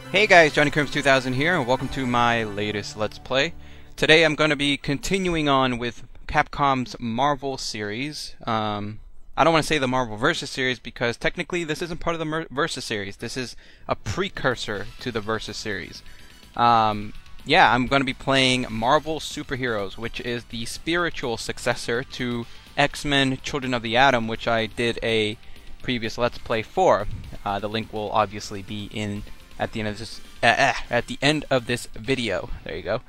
Hey guys, JohnnyCrims2000 here, and welcome to my latest Let's Play. Today I'm going to be continuing on with Capcom's Marvel series. I don't want to say the Marvel Versus series because technically this isn't part of the Versus series. This is a precursor to the Versus series. Yeah, I'm going to be playing Marvel Superheroes, which is the spiritual successor to X-Men Children of the Atom, which I did a previous Let's Play for. The link will obviously be in at the end of this video. There you go.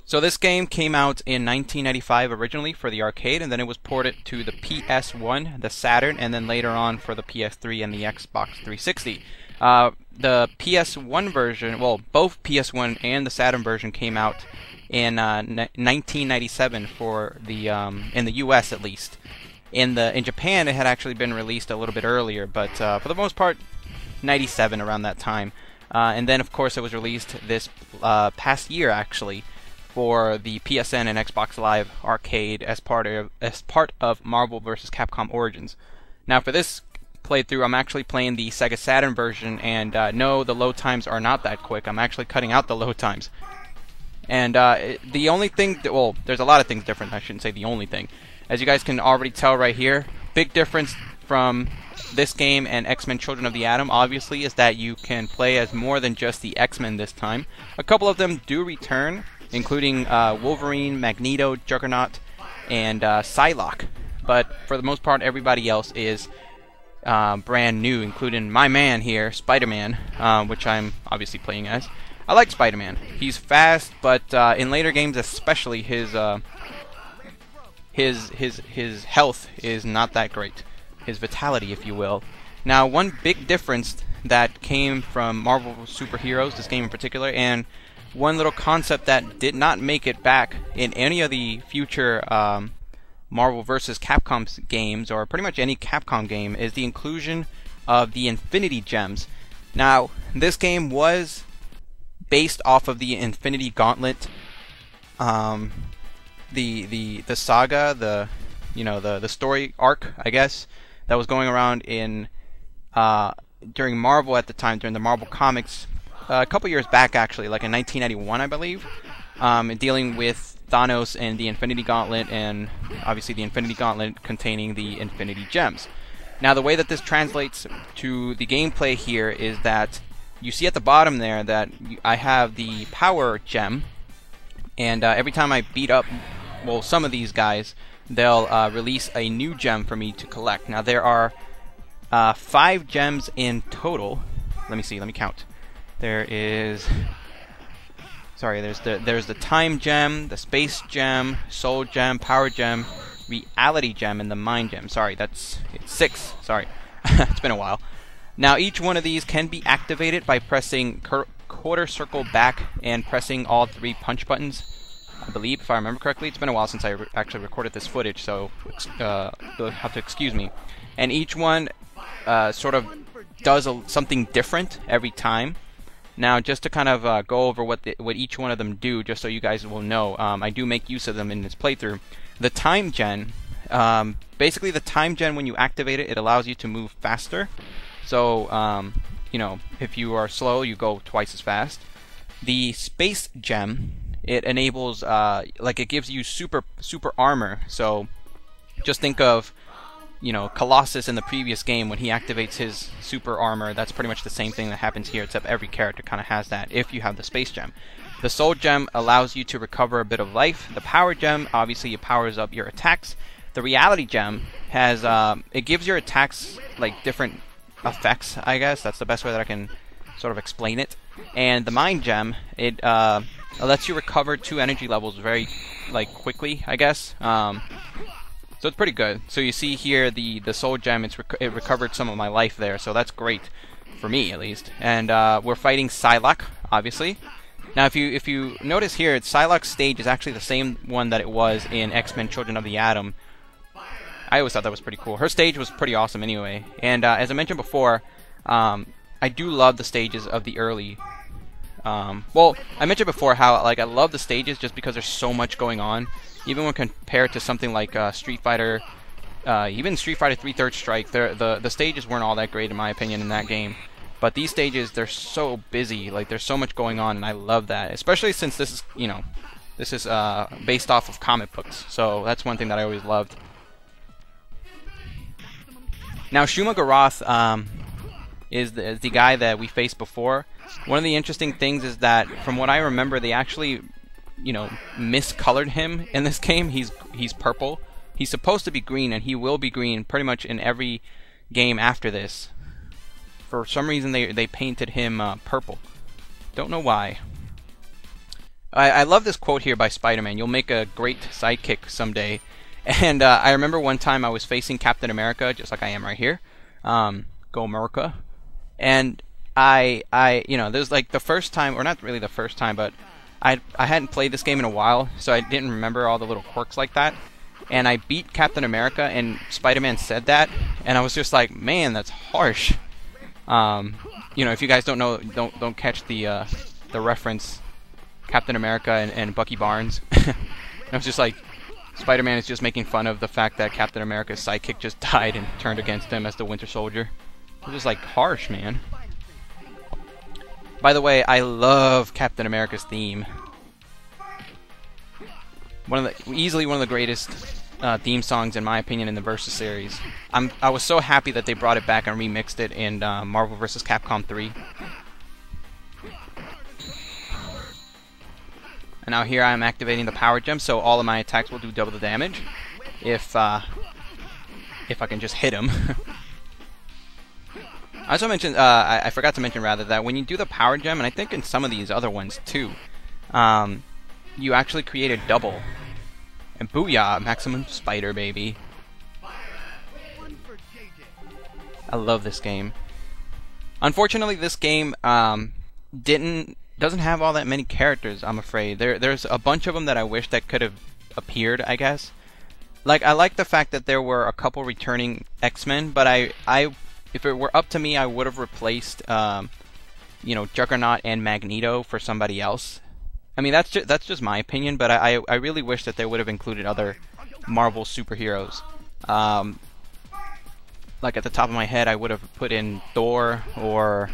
So this game came out in 1995 originally for the arcade, and then it was ported to the PS1, the Saturn, and then later on for the PS3 and the Xbox 360. The PS1 version, well, both PS1 and the Saturn version came out in 1997 for the in the US at least. In Japan, it had actually been released a little bit earlier, but for the most part, 97 around that time. And then of course it was released this past year actually for the PSN and Xbox Live Arcade as part of Marvel vs. Capcom Origins. Now for this playthrough I'm actually playing the Sega Saturn version, and no, the load times are not that quick. I'm actually cutting out the load times. And the only thing, well, there's a lot of things different. I shouldn't say the only thing. As you guys can already tell right here, big difference from this game and X-Men Children of the Atom obviously is that you can play as more than just the X-Men this time. A couple of them do return, including Wolverine, Magneto, Juggernaut, and Psylocke. But for the most part, everybody else is brand new, including my man here, Spider-Man, which I'm obviously playing as. I like Spider-Man. He's fast, but in later games especially, his health is not that great. His vitality, if you will. Now, one big difference that came from Marvel Superheroes, this game in particular, and one little concept that did not make it back in any of the future Marvel vs. Capcom games, or pretty much any Capcom game, is the inclusion of the Infinity Gems. Now, this game was based off of the Infinity Gauntlet, the saga, the story arc, I guess, that was going around in during Marvel at the time, during the Marvel comics, a couple years back actually, like in 1991 I believe, dealing with Thanos and the Infinity Gauntlet, and obviously the Infinity Gauntlet containing the Infinity Gems. Now the way that this translates to the gameplay here is that you see at the bottom there that I have the Power Gem, and every time I beat up, well, some of these guys, they'll release a new gem for me to collect. Now there are 5 gems in total. Let me count. There's the Time Gem, the Space Gem, Soul Gem, Power Gem, Reality Gem, and the Mind Gem. Sorry, it's 6. Sorry, it's been a while. Now each one of these can be activated by pressing quarter circle back and pressing all 3 punch buttons, I believe, if I remember correctly. It's been a while since I actually recorded this footage, so you'll have to excuse me. And each one sort of does something different every time. Now, just to kind of go over what each one of them do, just so you guys will know, I do make use of them in this playthrough. The Time Gen, basically the Time Gen, when you activate it, it allows you to move faster. So, you know, if you are slow, you go twice as fast. The Space Gem, it enables, like, it gives you super armor. So just think of, you know, Colossus in the previous game when he activates his super armor. That's pretty much the same thing that happens here, except every character kind of has that if you have the Space Gem. The Soul Gem allows you to recover a bit of life. The Power Gem, obviously, it powers up your attacks. The Reality Gem has, it gives your attacks, like, different effects, I guess. That's the best way that I can sort of explain it. And the Mind Gem, it lets you recover 2 energy levels very, like, quickly, I guess. So it's pretty good. So you see here the Soul Gem, it recovered some of my life there, so that's great for me at least. And we're fighting Psylocke, obviously. Now if you notice here, Psylocke's stage is actually the same one that it was in X-Men Children of the Atom. I always thought that was pretty cool. Her stage was pretty awesome anyway. And as I mentioned before, I do love the stages of the early. Well, I mentioned before how, like, I love the stages just because there's so much going on. Even when compared to something like Street Fighter, even Street Fighter 3 Third Strike, the stages weren't all that great in my opinion in that game. But these stages, they're so busy. Like, there's so much going on, and I love that. Especially since this is, you know, this is based off of comic books. So that's one thing that I always loved. Now, Shuma-Gorath is the guy that we faced before. One of the interesting things is that, from what I remember, they actually, you know, miscolored him in this game. He's purple. He's supposed to be green, and he will be green pretty much in every game after this. For some reason, they painted him purple. Don't know why. I love this quote here by Spider-Man. You'll make a great sidekick someday. And I remember one time I was facing Captain America, just like I am right here. Go America. And you know, there's like the first time, or not really the first time, but I hadn't played this game in a while, so I didn't remember all the little quirks like that. And I beat Captain America, and Spider-Man said that, and I was just like, man, that's harsh. You know, if you guys don't know, don't catch the reference, Captain America and Bucky Barnes. I was just like, Spider-Man is just making fun of the fact that Captain America's sidekick just died and turned against him as the Winter Soldier. It was just like harsh, man. By the way, I love Captain America's theme. Easily one of the greatest theme songs, in my opinion, in the Versus series. I was so happy that they brought it back and remixed it in Marvel vs. Capcom 3. And now here I am activating the power gem, so all of my attacks will do double the damage if I can just hit him. I also mentioned, I forgot to mention rather, that when you do the power gem, and I think in some of these other ones too, you actually create a double. And booyah, maximum spider, baby. I love this game. Unfortunately, this game doesn't have all that many characters, I'm afraid. There's a bunch of them that I wish that could have appeared, I guess. Like, I like the fact that there were a couple returning X-Men, but if it were up to me, I would have replaced, you know, Juggernaut and Magneto for somebody else. I mean, that's just my opinion, but I really wish that they would have included other Marvel superheroes. Like, at the top of my head, I would have put in Thor, or...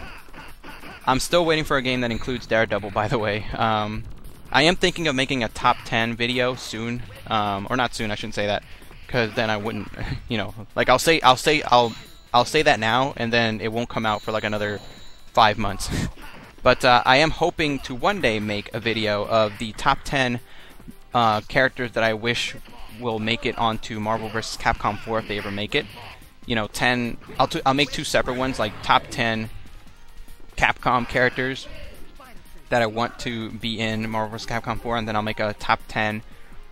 I'm still waiting for a game that includes Daredevil, by the way. I am thinking of making a top 10 video soon, or not soon, I shouldn't say that, because then I wouldn't, you know, like I'll say that now, and then it won't come out for like another 5 months. But I am hoping to one day make a video of the top 10 characters that I wish will make it onto Marvel vs. Capcom 4 if they ever make it. You know, 10. I'll make 2 separate ones, like top 10 Capcom characters that I want to be in Marvel vs. Capcom 4, and then I'll make a top 10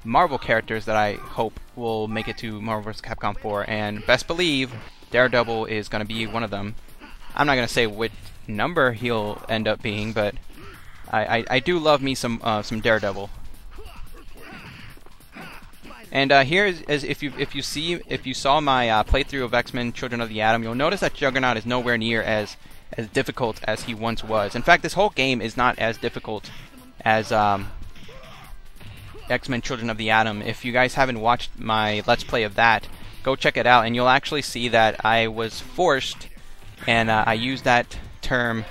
Marvel characters that I hope will make it to Marvel vs. Capcom 4, and best believe Daredevil is going to be one of them. I'm not going to say which number he'll end up being, but I do love me some Daredevil. And here is if you saw my playthrough of X-Men Children of the Atom, you'll notice that Juggernaut is nowhere near as difficult as he once was. In fact, this whole game is not as difficult as X-Men Children of the Atom. If you guys haven't watched my Let's Play of that, go check it out, and you'll actually see that I was forced, and I use that term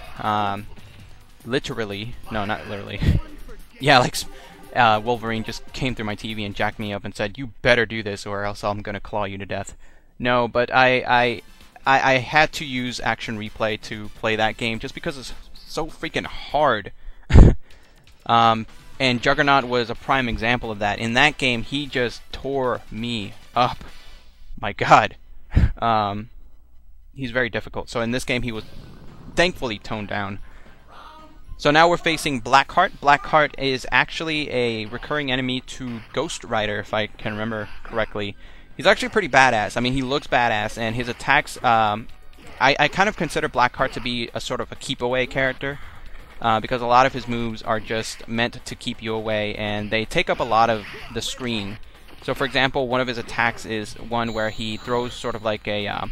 literally. No, not literally. Yeah, like Wolverine just came through my TV and jacked me up and said, "You better do this, or else I'm gonna claw you to death." No, but I had to use Action Replay to play that game just because it's so freaking hard. And Juggernaut was a prime example of that. In that game, he just tore me up. My God. He's very difficult. So in this game, he was thankfully toned down. So now we're facing Blackheart. Blackheart is actually a recurring enemy to Ghost Rider, if I can remember correctly. He's actually pretty badass. I mean, he looks badass, and his attacks, I kind of consider Blackheart to be a sort of a keep-away character, because a lot of his moves are just meant to keep you away, and they take up a lot of the screen. So, for example, one of his attacks is one where he throws sort of like a, I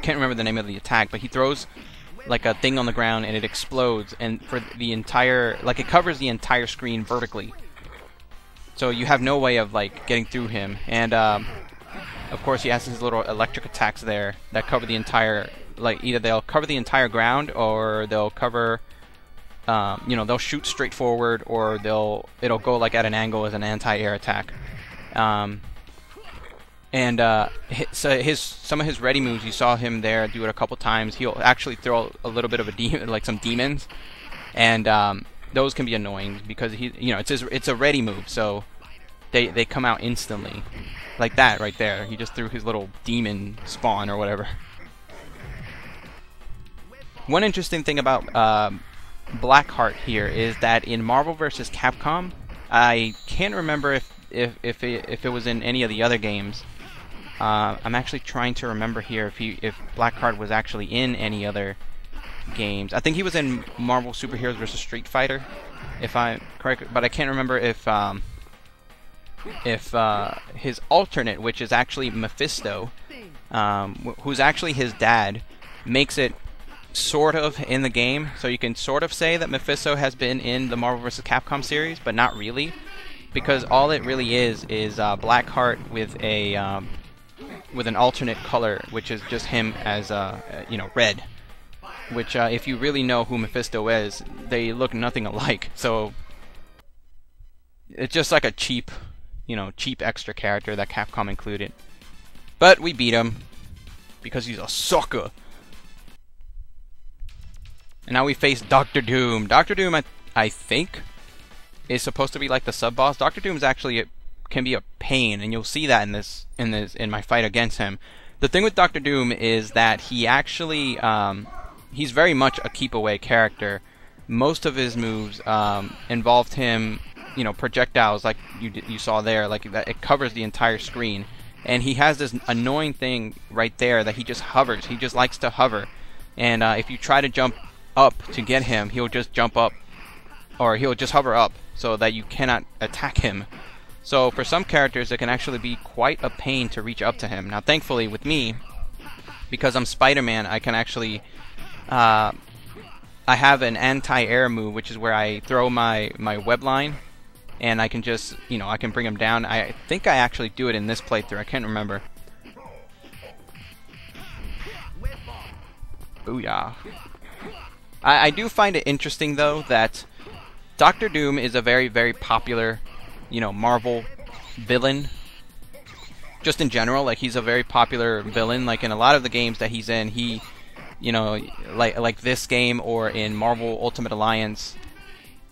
can't remember the name of the attack, but he throws like a thing on the ground, and it explodes, and for the entire, like, it covers the entire screen vertically. So you have no way of like getting through him, and of course he has his little electric attacks there that cover the entire like either they'll cover the entire ground, or they'll cover, you know, they'll shoot straight forward, or it'll go like at an angle as an anti-air attack. So some of his ready moves, you saw him there do it a couple times. He'll actually throw a little bit of a demon, like some demons, and those can be annoying because it's a ready move, so they come out instantly, like that right there. He just threw his little demon spawn or whatever. One interesting thing about Blackheart here is that in Marvel vs. Capcom, I can't remember if it was in any of the other games. I'm actually trying to remember here if Blackheart was actually in any other games. I think he was in Marvel Superheroes vs. Street Fighter, if I'm correct, but I can't remember if his alternate, which is actually Mephisto, who's actually his dad, makes it sort of in the game, so you can sort of say that Mephisto has been in the Marvel vs. Capcom series, but not really, because all it really is Blackheart with an alternate color, which is just him as red. Which, if you really know who Mephisto is, they look nothing alike. So it's just like a cheap extra character that Capcom included. But we beat him because he's a sucker. And now we face Dr. Doom. Dr. Doom, I think, is supposed to be like the sub-boss. Dr. Doom's actually can be a pain, and you'll see that in my fight against him. The thing with Dr. Doom is that he actually he's very much a keep away character. Most of his moves involved him, projectiles like you saw there, like that. It covers the entire screen, and he has this annoying thing right there that he just hovers. He just likes to hover, and if you try to jump up to get him, he'll just jump up, or he'll just hover up so that you cannot attack him. So for some characters, it can actually be quite a pain to reach up to him. Now, thankfully, with me, because I'm Spider-Man, I can actually I have an anti-air move, which is where I throw my web line, and I can just, I can bring him down. I think I actually do it in this playthrough. I can't remember. Booyah. I do find it interesting, though, that Dr. Doom is a very, very popular, Marvel villain. Just in general, like, he's a very popular villain. Like, in a lot of the games that he's in, he, like this game, or in Marvel Ultimate Alliance,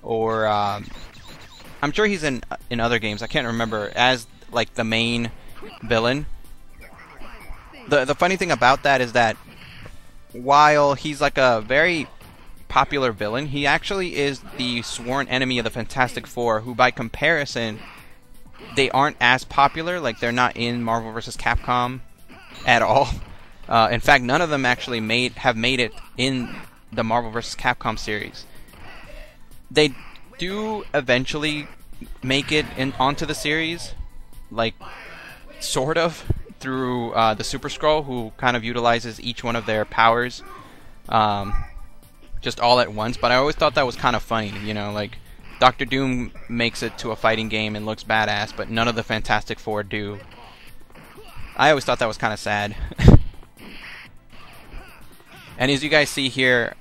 or, I'm sure he's in other games, I can't remember, as, like, the main villain. The funny thing about that is that while he's, like, a very popular villain, he actually is the sworn enemy of the Fantastic Four, who by comparison, they aren't as popular. Like, they're not in Marvel vs. Capcom at all. In fact, none of them actually have made it in the Marvel vs. Capcom series. They do eventually make it onto the series, like, sort of, through the Super Skrull, who kind of utilizes each one of their powers just all at once. But I always thought that was kind of funny, like, Dr. Doom makes it to a fighting game and looks badass, but none of the Fantastic Four do. I always thought that was kind of sad. And as you guys see here,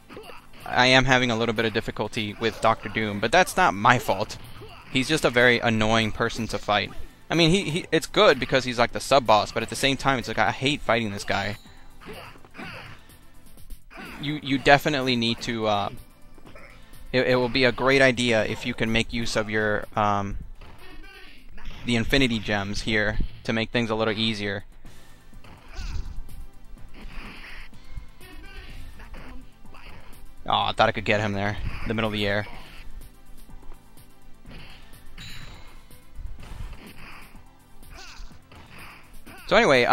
I am having a little bit of difficulty with Dr. Doom, but that's not my fault. He's just a very annoying person to fight. I mean, it's good because he's like the sub-boss, but at the same time, it's like, I hate fighting this guy. You definitely need to, it will be a great idea if you can make use of your, the Infinity Gems here to make things a little easier. Oh, I thought I could get him there, in the middle of the air. So anyway,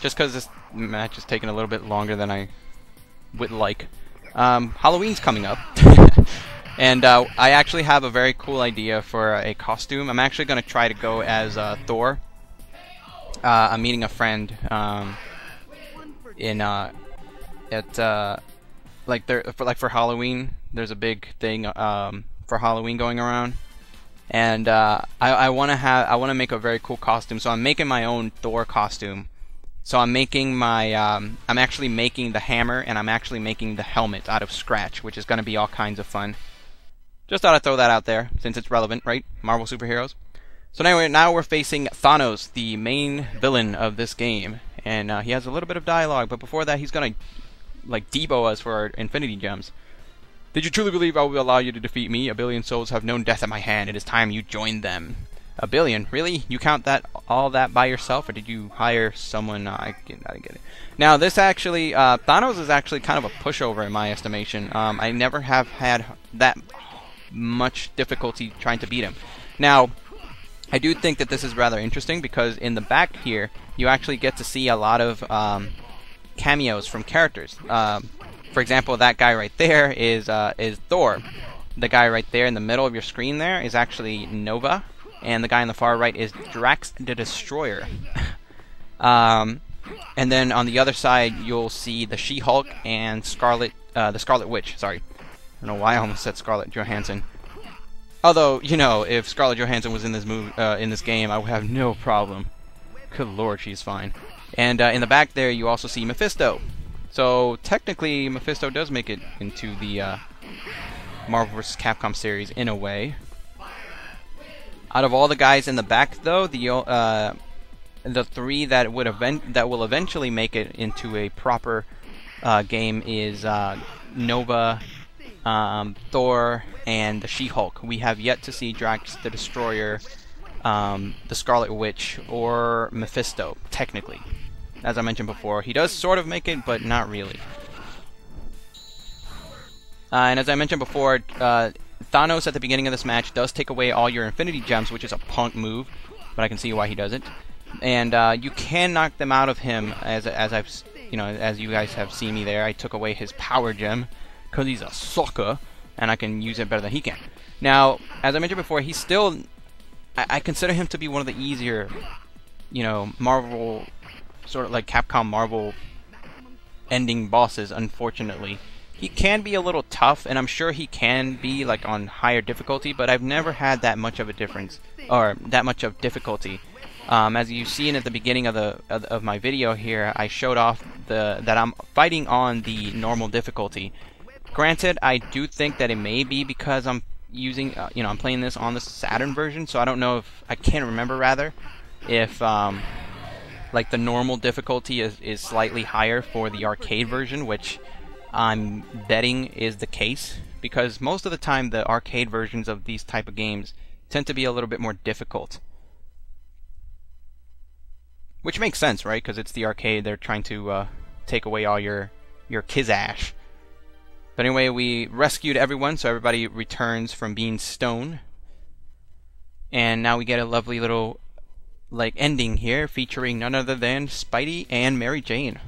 just because this match is taking a little bit longer than I would like, Halloween's coming up. And I actually have a very cool idea for a costume. I'm actually going to try to go as Thor. I'm meeting a friend for Halloween. There's a big thing for Halloween going around, and I want to make a very cool costume. So I'm making my own Thor costume, So I'm making my, I'm actually making the hammer, and I'm actually making the helmet out of scratch, which is going to be all kinds of fun. Just thought I'd throw that out there, since it's relevant, right? Marvel superheroes. So anyway, now we're facing Thanos, the main villain of this game. And he has a little bit of dialogue, but before that he's going to, like, debo us for our Infinity Gems. Did you truly believe I will allow you to defeat me? 1 billion souls have known death at my hand. It is time you joined them. 1 billion? Really? You count that all that by yourself, or did you hire someone? I didn't get it. Now, this actually, Thanos is actually kind of a pushover in my estimation. I never have had that much difficulty trying to beat him. Now, I do think that this is rather interesting because in the back here, you actually get to see a lot of cameos from characters. For example, that guy right there is Thor. The guy right there in the middle of your screen there is actually Nova. And the guy on the far right is Drax the Destroyer. And then on the other side, you'll see the She-Hulk and the Scarlet Witch. Sorry, I don't know why I almost said Scarlett Johansson. Although, you know, if Scarlett Johansson was in this in this game, I would have no problem. Good lord, she's fine. And in the back there, you also see Mephisto. So technically, Mephisto does make it into the Marvel vs. Capcom series in a way. Out of all the guys in the back, though, the 3 that will eventually make it into a proper game is Nova, Thor, and the She-Hulk. We have yet to see Drax the Destroyer, the Scarlet Witch, or Mephisto, technically. As I mentioned before, he does sort of make it, but not really. And as I mentioned before, Thanos at the beginning of this match does take away all your Infinity Gems, which is a punk move, but I can see why he does it. And you can knock them out of him, as you guys have seen me there. I took away his Power Gem because he's a sucker, and I can use it better than he can. Now, as I mentioned before, he's still, I consider him to be one of the easier, you know, Marvel, sort of like Capcom Marvel ending bosses, unfortunately. He can be a little tough, and I'm sure he can be like on higher difficulty, but I've never had that much of a difference, or that much of difficulty. As you've seen at the beginning of my video here, I showed off that I'm fighting on the normal difficulty. Granted, I do think that it may be because I'm using, I'm playing this on the Saturn version, so I don't know if, I can't remember rather, if like the normal difficulty is slightly higher for the arcade version, which I'm betting is the case, because most of the time the arcade versions of these type of games tend to be a little bit more difficult. Which makes sense, right? Because it's the arcade, they're trying to take away all your kizash. But anyway, we rescued everyone, so everybody returns from being stoned. And now we get a lovely little like ending here, featuring none other than Spidey and Mary Jane.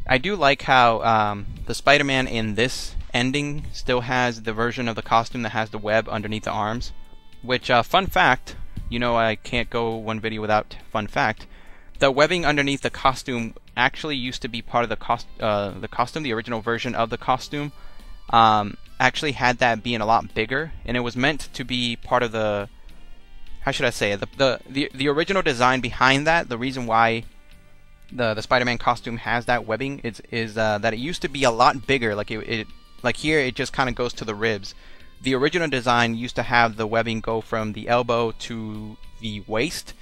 I do like how the Spider-Man in this ending still has the version of the costume that has the web underneath the arms. Which, fun fact, you know I can't go one video without fun fact, the webbing underneath the costume actually used to be part of the costume, the original version of the costume. Actually had that being a lot bigger, and it was meant to be part of the, how should I say it, the original design behind that. The reason why the Spider-Man costume has that webbing is that it used to be a lot bigger. Like like here it just kind of goes to the ribs. The original design used to have the webbing go from the elbow to the waist,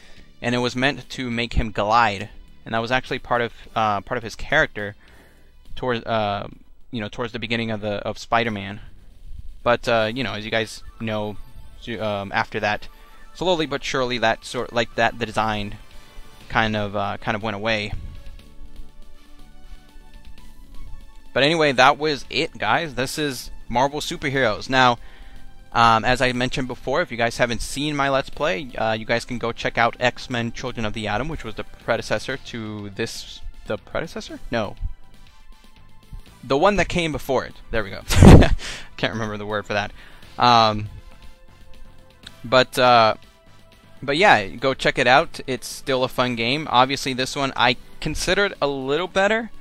and it was meant to make him glide, and that was actually part of his character towards towards the beginning of Spider-Man. But as you guys know, after that, slowly but surely that the design kind of went away. But anyway, that was it, guys. This is Marvel Superheroes. Now, as I mentioned before, if you guys haven't seen my Let's Play, you guys can go check out X-Men Children of the Atom, which was the predecessor to this. The predecessor? No. The one that came before it. There we go. Can't remember the word for that. But yeah, go check it out. It's still a fun game. Obviously, this one I considered a little better.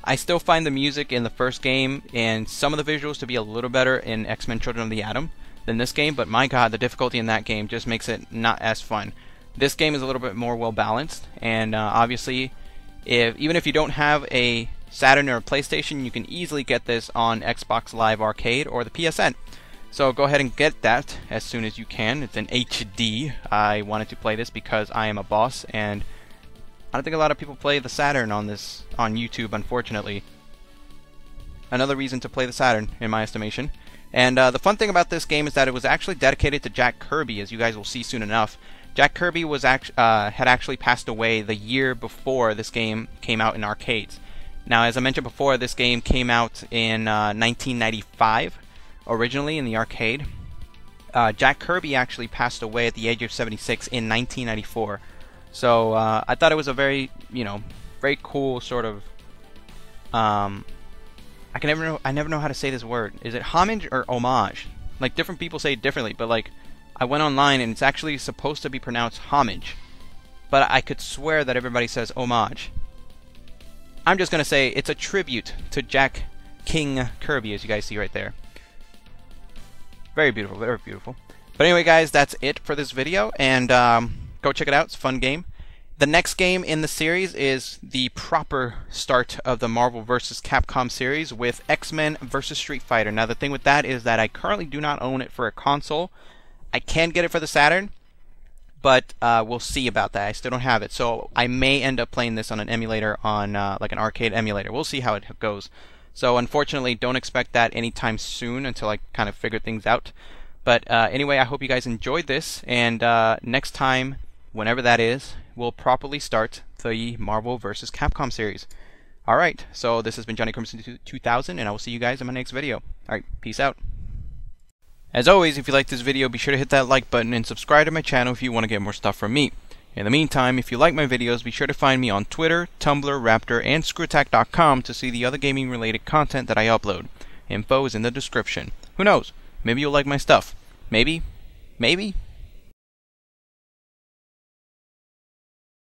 I still find the music in the first game and some of the visuals to be a little better in X-Men Children of the Atom than this game, but my god, the difficulty in that game just makes it not as fun. This game is a little bit more well balanced, and obviously, even if you don't have a Saturn or a PlayStation, you can easily get this on Xbox Live Arcade or the PSN. So go ahead and get that as soon as you can. It's in HD. I wanted to play this because I am a boss, and I don't think a lot of people play the Saturn on YouTube, unfortunately. Another reason to play the Saturn, in my estimation. And the fun thing about this game is that it was actually dedicated to Jack Kirby, as you guys will see soon enough. Jack Kirby was had actually passed away the year before this game came out in arcades. Now, as I mentioned before, this game came out in 1995, originally in the arcade. Jack Kirby actually passed away at the age of 76 in 1994. So I thought it was a very, very cool sort of. I never know how to say this word. Is it homage or homage? Like, different people say it differently, but like, I went online and it's actually supposed to be pronounced homage, but I could swear that everybody says homage. I'm just gonna say it's a tribute to Jack King Kirby, as you guys see right there. Very beautiful, very beautiful. But anyway, guys, that's it for this video, and go check it out. It's a fun game. The next game in the series is the proper start of the Marvel vs. Capcom series with X-Men vs. Street Fighter. Now, the thing with that is that I currently do not own it for a console. I can get it for the Saturn, but we'll see about that. I still don't have it, so I may end up playing this on an emulator, on like an arcade emulator. We'll see how it goes. So unfortunately, don't expect that anytime soon until I kind of figure things out. But anyway, I hope you guys enjoyed this, and next time, whenever that is, we'll properly start the Marvel vs. Capcom series. Alright, so this has been Johnny Crimson 2000, and I will see you guys in my next video. Alright, peace out. As always, if you like this video, be sure to hit that like button and subscribe to my channel if you want to get more stuff from me. In the meantime, if you like my videos, be sure to find me on Twitter, Tumblr, Raptr, and Screwattack.com to see the other gaming related content that I upload. Info is in the description. Who knows? Maybe you'll like my stuff. Maybe. Maybe.